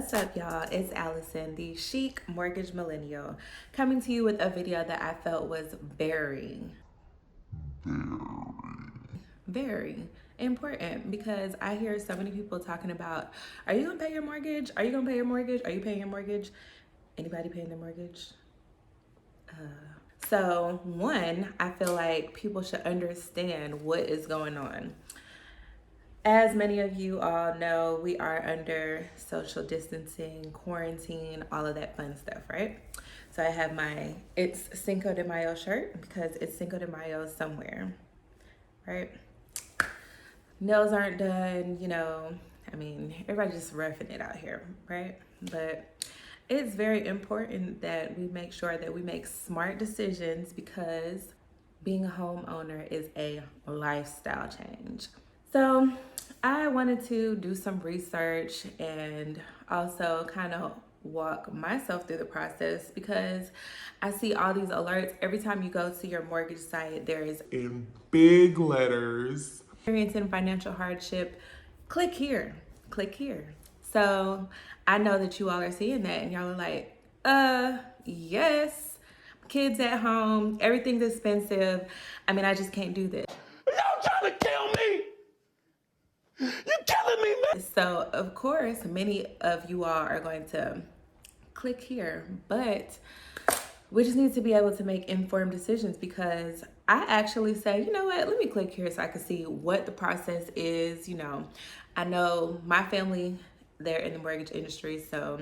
What's up, y'all? It's Allison, the Chic Mortgage Millennial, coming to you with a video that I felt was very important because I hear so many people talking about, are you gonna pay your mortgage? Are you gonna pay your mortgage? Are you paying your mortgage? Anybody paying their mortgage? So one, I feel like people should understand what is going on. As many of you all know, we are under social distancing, quarantine, all of that fun stuff, right? So I have my It's Cinco de Mayo shirt because it's Cinco de Mayo somewhere, right? Nails aren't done, I mean, everybody's just roughing it out here, right? But it's very important that we make sure that we make smart decisions because being a homeowner is a lifestyle change. So I wanted to do some research and also kind of walk myself through the process because I see all these alerts. Every time you go to your mortgage site, there is in big letters, experiencing financial hardship, click here, click here. So I know that you all are seeing that and y'all are like, yes, kids at home, everything's expensive. I mean, I just can't do this. Y'all trying to kill me? You killing me, man? So of course, many of you all are going to click here, but we just need to be able to make informed decisions because I actually say, you know what, let me click here so I can see what the process is. I know my family, they're in the mortgage industry, so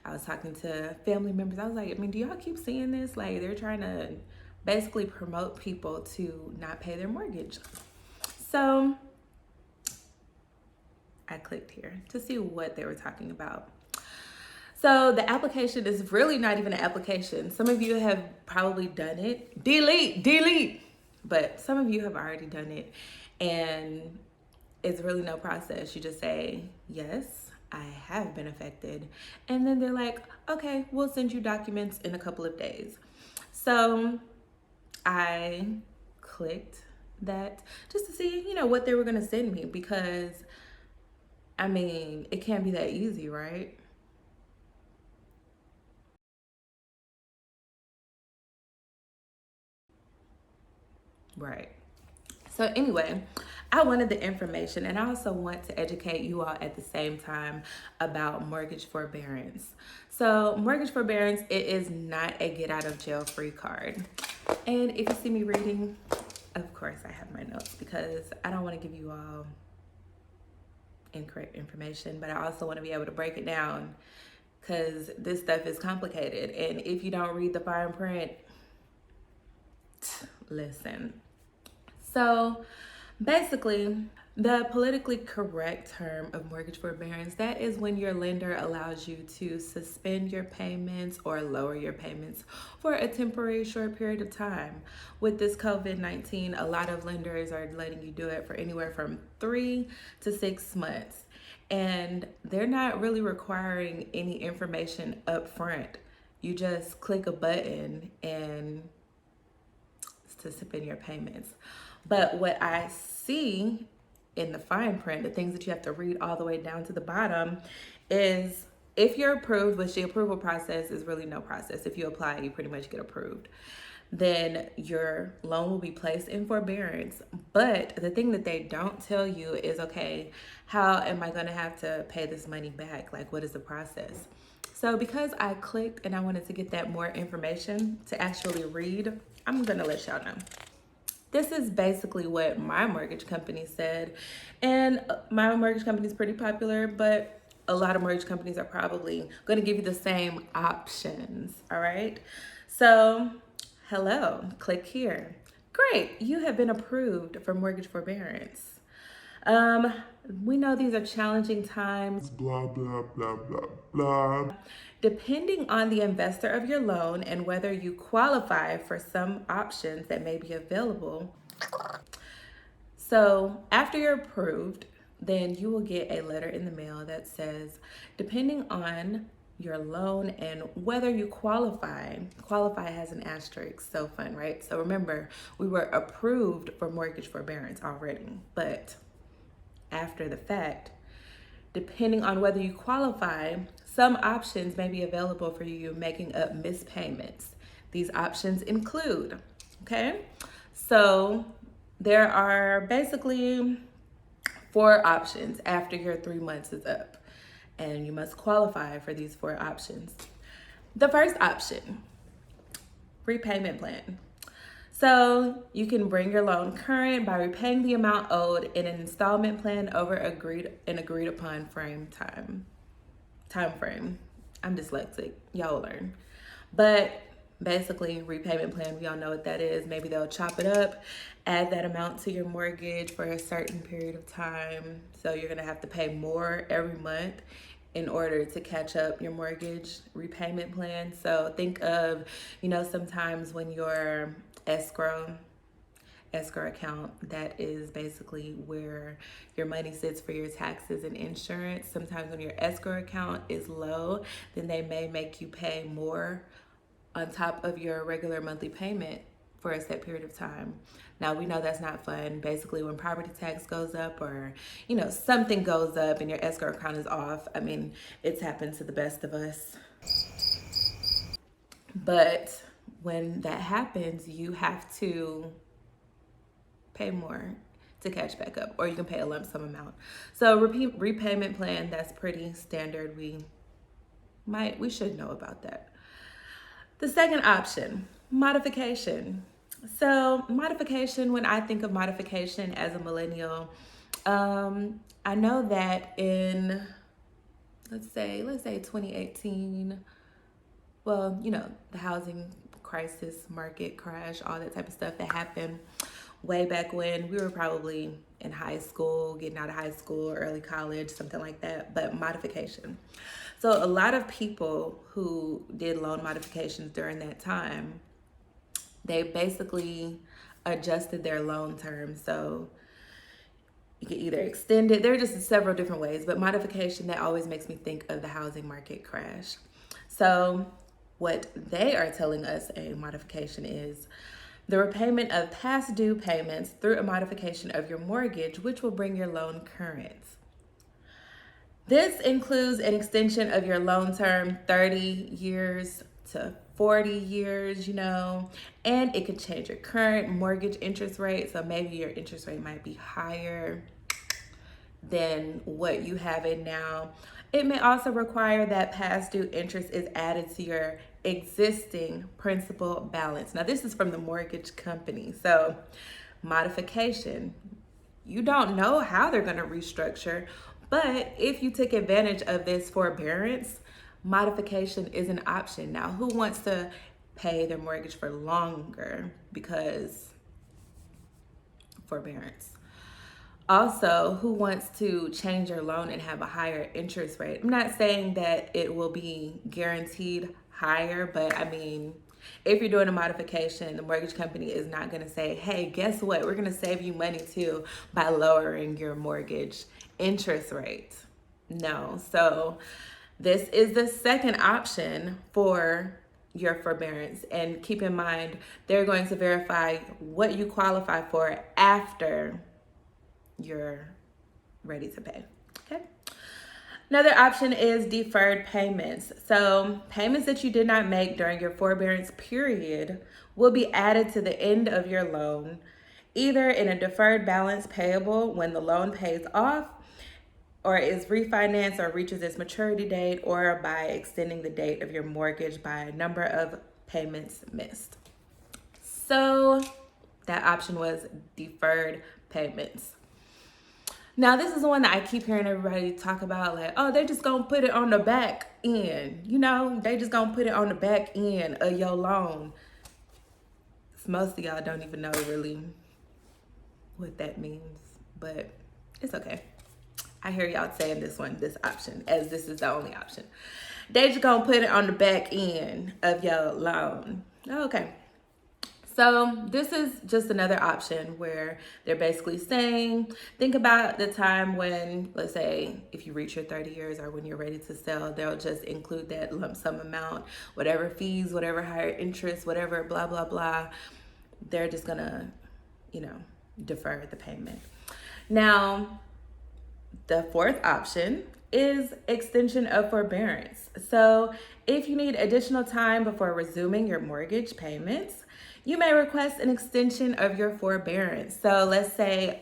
I was talking to family members. I was like, do y'all keep seeing this? Like, they're trying to basically promote people to not pay their mortgage. So I clicked here to see what they were talking about. So the application is really not even an application. Some of you have probably done it. Delete. But some of you have already done it. And it's really no process. You just say, yes, I have been affected. And then they're like, okay, we'll send you documents in a couple of days. So I clicked that just to see, what they were gonna send me because it can't be that easy, right? Right. So anyway, I wanted the information and I also want to educate you all at the same time about mortgage forbearance. So mortgage forbearance, it is not a get out of jail free card. And if you see me reading, of course I have my notes because I don't want to give you all incorrect information, but I also want to be able to break it down because this stuff is complicated. And if you don't read the fine print, listen. So basically, the politically correct term of mortgage forbearance, that is when your lender allows you to suspend your payments or lower your payments for a temporary short period of time. With this COVID-19, a lot of lenders are letting you do it for anywhere from 3 to 6 months. And they're not really requiring any information up front. You just click a button and suspend your payments. But what I see in the fine print, the things that you have to read all the way down to the bottom, is if you're approved, which the approval process is really no process. If you apply, you pretty much get approved. Then your loan will be placed in forbearance. But the thing that they don't tell you is, okay, how am I going to have to pay this money back? Like, what is the process? So because I clicked and I wanted to get that more information to actually read, I'm going to let y'all know. This is basically what my mortgage company said. And my mortgage company is pretty popular, but a lot of mortgage companies are probably going to give you the same options, all right? So, hello, click here. Great, you have been approved for mortgage forbearance. We know these are challenging times, Blah, blah, blah, blah, blah. Depending on the investor of your loan and whether you qualify for some options that may be available. So after you're approved, then you will get a letter in the mail that says, depending on your loan and whether you qualify has an asterisk, so fun, right? So remember, we were approved for mortgage forbearance already, but after the fact, depending on whether you qualify, Some options may be available for you making up missed payments. These options include, okay? So there are basically 4 options after your 3 months is up, and you must qualify for these 4 options. The first option, repayment plan. So you can bring your loan current by repaying the amount owed in an installment plan over agreed upon time frame. I'm dyslexic, y'all learn. But basically, repayment plan, we all know what that is. Maybe they'll chop it up, add that amount to your mortgage for a certain period of time. So you're gonna have to pay more every month in order to catch up your mortgage repayment plan. So think of, sometimes when your escrow account, that is basically where your money sits for your taxes and insurance. Sometimes when your escrow account is low, then they may make you pay more on top of your regular monthly payment for a set period of time. Now, we know that's not fun. Basically, when property tax goes up or, something goes up and your escrow account is off, I mean, it's happened to the best of us. But when that happens, you have to pay more to catch back up, or you can pay a lump sum amount. So repayment plan, that's pretty standard. We should know about that. The second option, modification. So modification, when I think of modification as a millennial, I know that in, let's say 2018, well, the housing crisis, market crash, all that type of stuff that happened way back when we were probably in high school, getting out of high school, early college, something like that, but modification. So a lot of people who did loan modifications during that time, they basically adjusted their loan terms. So you can either extend it, there are just several different ways, but modification, that always makes me think of the housing market crash. So what they are telling us a modification is the repayment of past due payments through a modification of your mortgage, which will bring your loan current. This includes an extension of your loan term 30 years to 40 years, and it could change your current mortgage interest rate. So maybe your interest rate might be higher than what you have it now. It may also require that past due interest is added to your existing principal balance. Now, this is from the mortgage company. So modification, you don't know how they're going to restructure, but if you took advantage of this forbearance, modification is an option. Now, who wants to pay their mortgage for longer because forbearance? Also, who wants to change your loan and have a higher interest rate? I'm not saying that it will be guaranteed higher, but I mean, if you're doing a modification, the mortgage company is not going to say, hey, guess what? We're going to save you money too by lowering your mortgage interest rate. No. So this is the second option for your forbearance. And keep in mind, they're going to verify what you qualify for after you're ready to pay. Okay. Another option is deferred payments. So payments that you did not make during your forbearance period will be added to the end of your loan, either in a deferred balance payable when the loan pays off, or is refinanced or reaches its maturity date, or by extending the date of your mortgage by a number of payments missed. So that option was deferred payments. Now, this is the one that I keep hearing everybody talk about, like, oh, they're just going to put it on the back end. They just going to put it on the back end of your loan. Most of y'all don't even know really what that means, but it's okay. I hear y'all saying this option, as this is the only option. They just going to put it on the back end of your loan. Okay. So this is just another option where they're basically saying, think about the time when, let's say, if you reach your 30 years or when you're ready to sell, they'll just include that lump sum amount, whatever fees, whatever higher interest, whatever, blah, blah, blah. They're just gonna, defer the payment. Now, The fourth option is extension of forbearance. So, if you need additional time before resuming your mortgage payments, you may request an extension of your forbearance. So, let's say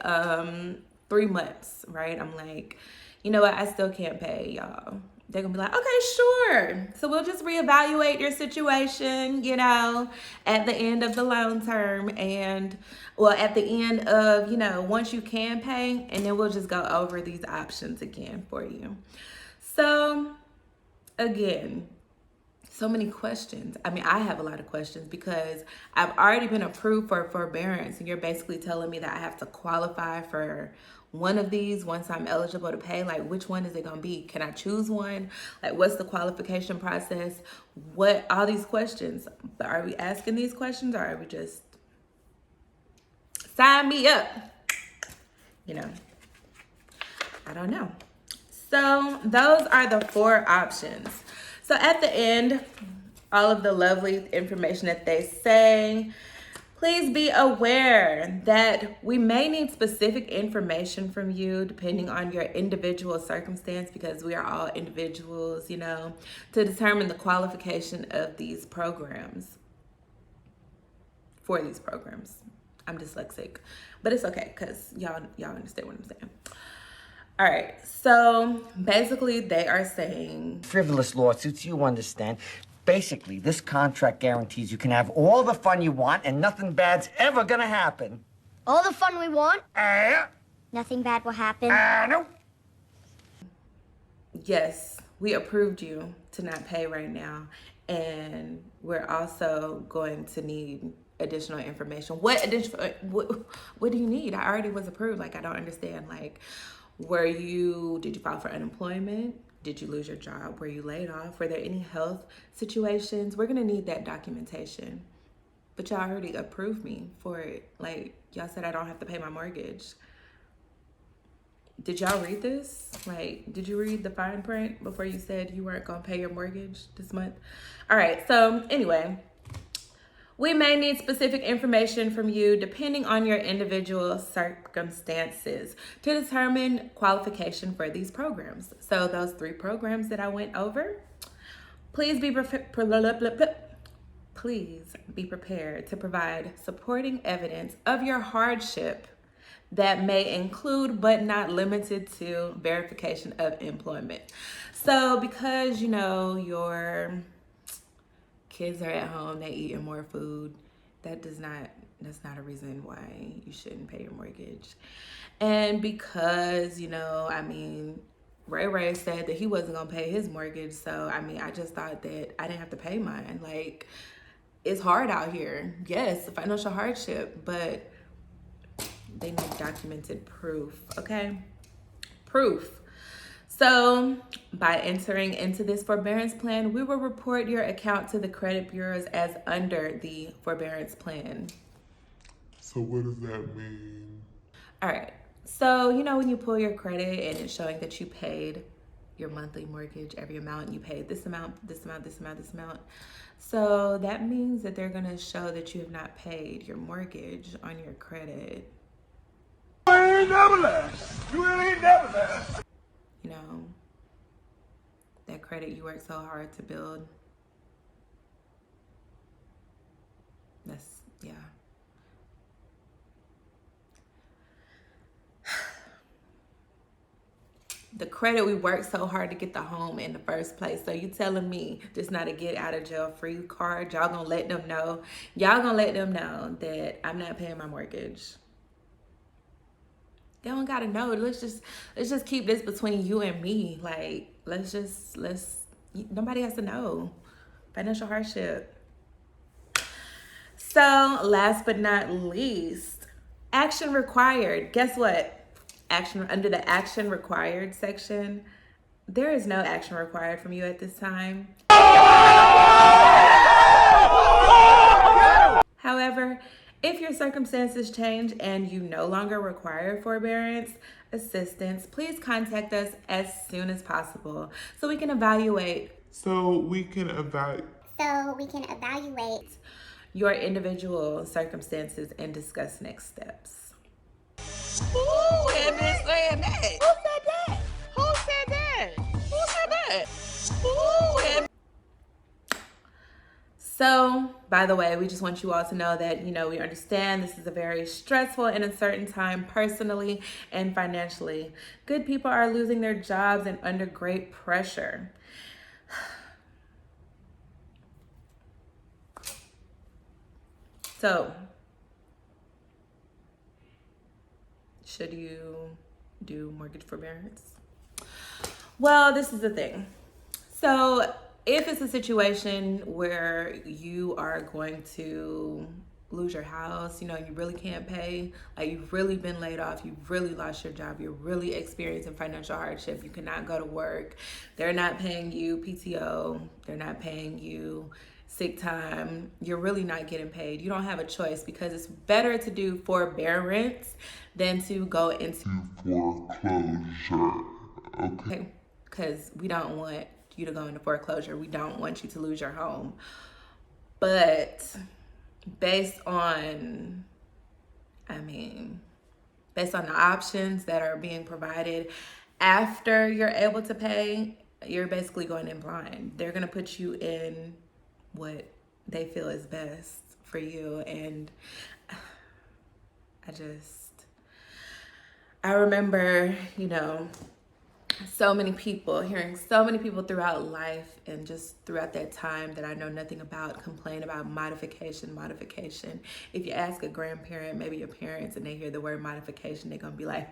3 months, right? I'm like, you know what? I still can't pay, y'all. They're gonna be like, okay, sure. So we'll just reevaluate your situation, at the end of the loan term and, well, at the end of, once you can pay, and then we'll just go over these options again for you. So, again, so many questions. I mean, I have a lot of questions because I've already been approved for forbearance, and you're basically telling me that I have to qualify for one of these once I'm eligible to pay. Like, which one is it gonna be? Can I choose one? Like, what's the qualification process? What, all these questions. But are we asking these questions, or are we just sign me up? I don't know. So those are the 4 options. So at the end, all of the lovely information that they say, please be aware that we may need specific information from you depending on your individual circumstance, because we are all individuals, to determine the qualification of these programs. For these programs. I'm dyslexic, but it's okay because y'all understand what I'm saying. All right, so basically they are saying frivolous lawsuits, you understand. Basically, this contract guarantees you can have all the fun you want and nothing bad's ever gonna happen. All the fun we want? Nothing bad will happen? No. Yes, we approved you to not pay right now, and we're also going to need additional information. What do you need? I already was approved. Like, I don't understand. Like, did you file for unemployment? Did you lose your job? Were you laid off? Were there any health situations? We're gonna need that documentation. But y'all already approved me for it. Like, y'all said I don't have to pay my mortgage. Did y'all read this? Like, did you read the fine print before you said you weren't gonna pay your mortgage this month? All right, so anyway, we may need specific information from you depending on your individual circumstances to determine qualification for these programs. So those 3 programs that I went over, please be prepared to provide supporting evidence of your hardship that may include but not limited to verification of employment. So because your kids are at home, they eating more food, that's not a reason why you shouldn't pay your mortgage. And because Ray said that he wasn't gonna pay his mortgage, so I just thought that I didn't have to pay mine. Like, it's hard out here. Yes, financial hardship, but they need documented proof. Okay, proof. So by entering into this forbearance plan, we will report your account to the credit bureaus as under the forbearance plan. So what does that mean? All right. So, when you pull your credit and it's showing that you paid your monthly mortgage, every amount, you paid this amount, this amount, this amount, this amount. So that means that they're going to show that you have not paid your mortgage on your credit. You ain't never left. You ain't never left. That credit you worked so hard to build. Yeah. The credit we worked so hard to get the home in the first place. So you telling me just not a get out of jail free card? Y'all gonna let them know that I'm not paying my mortgage. They don't gotta know. Let's just keep this between you and me. Like, nobody has to know. Financial hardship. So last but not least, action required. Guess what? Under the action required section, there is no action required from you at this time. However, if your circumstances change and you no longer require forbearance assistance, please contact us as soon as possible so we can evaluate your individual circumstances and discuss next steps. Ooh, had been saying that. Who said that? that. Ooh, so, by the way, we just want you all to know that, we understand this is a very stressful and uncertain time personally and financially. Good people are losing their jobs and under great pressure. So, should you do mortgage forbearance? Well, this is the thing. So, if it's a situation where you are going to lose your house, you really can't pay, like you've really been laid off, you've really lost your job, you're really experiencing financial hardship, you cannot go to work, they're not paying you PTO, they're not paying you sick time, you're really not getting paid. You don't have a choice, because it's better to do forbearance than to go into Foreclosure. okay, because we don't want you to go into foreclosure. We don't want you to lose your home. But based on the options that are being provided after you're able to pay, you're basically going in blind. They're going to put you in what they feel is best for you. And I remember, hearing so many people throughout life and just throughout that time that I know nothing about complain about modification. If you ask a grandparent, maybe your parents, and they hear the word modification, they're gonna be like,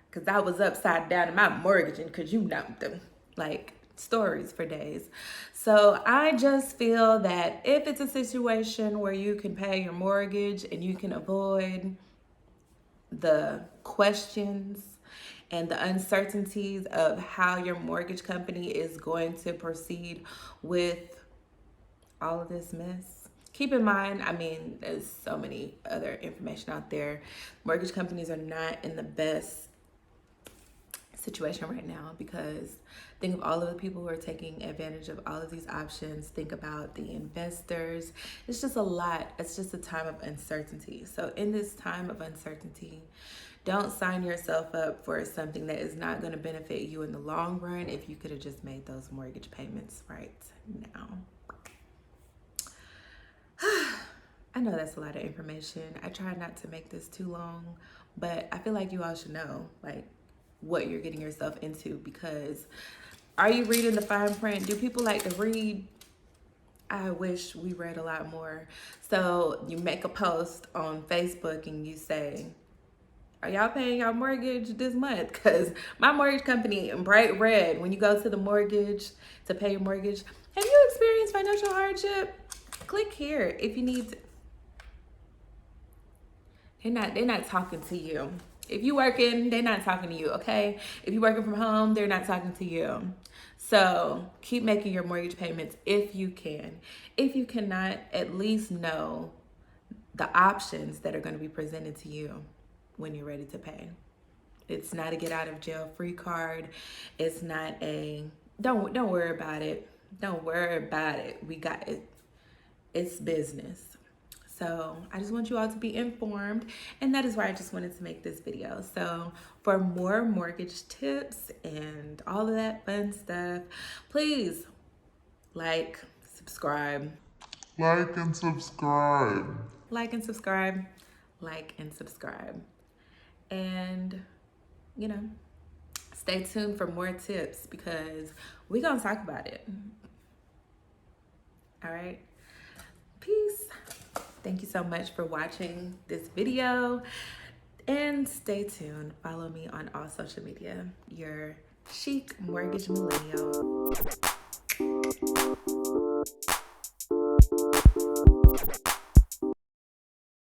because I was upside down in my mortgage, and because them, like, stories for days. So I just feel that if it's a situation where you can pay your mortgage and you can avoid the questions and the uncertainties of how your mortgage company is going to proceed with all of this mess. Keep in mind, there's so many other information out there. Mortgage companies are not in the best situation right now, because think of all of the people who are taking advantage of all of these options. Think about the investors. It's just a lot. It's just a time of uncertainty. So in this time of uncertainty, don't sign yourself up for something that is not going to benefit you in the long run if you could have just made those mortgage payments right now. I know that's a lot of information. I try not to make this too long, but I feel like you all should know, like, what you're getting yourself into, because are you reading the fine print? Do people like to read? I wish we read a lot more. So you make a post on Facebook and you say, are y'all paying y'all mortgage this month? Because my mortgage company in bright red, when you go to the mortgage to pay your mortgage, have you experienced financial hardship? Click here if you need to. They're not talking to you. If you working, they're not talking to you, okay? If you're working from home, they're not talking to you. So keep making your mortgage payments if you can. If you cannot, at least know the options that are going to be presented to you when you're ready to pay. It's not a get out of jail free card. It's not a don't worry about it. Don't worry about it. We got it. It's business. So I just want you all to be informed, and that is why I just wanted to make this video. So for more mortgage tips and all of that fun stuff, please like, subscribe. Like and subscribe. Like and subscribe. Like and subscribe. And, stay tuned for more tips, because we're going to talk about it. All right. Peace. Thank you so much for watching this video, and stay tuned. Follow me on all social media. Your Chic Mortgage Millennial.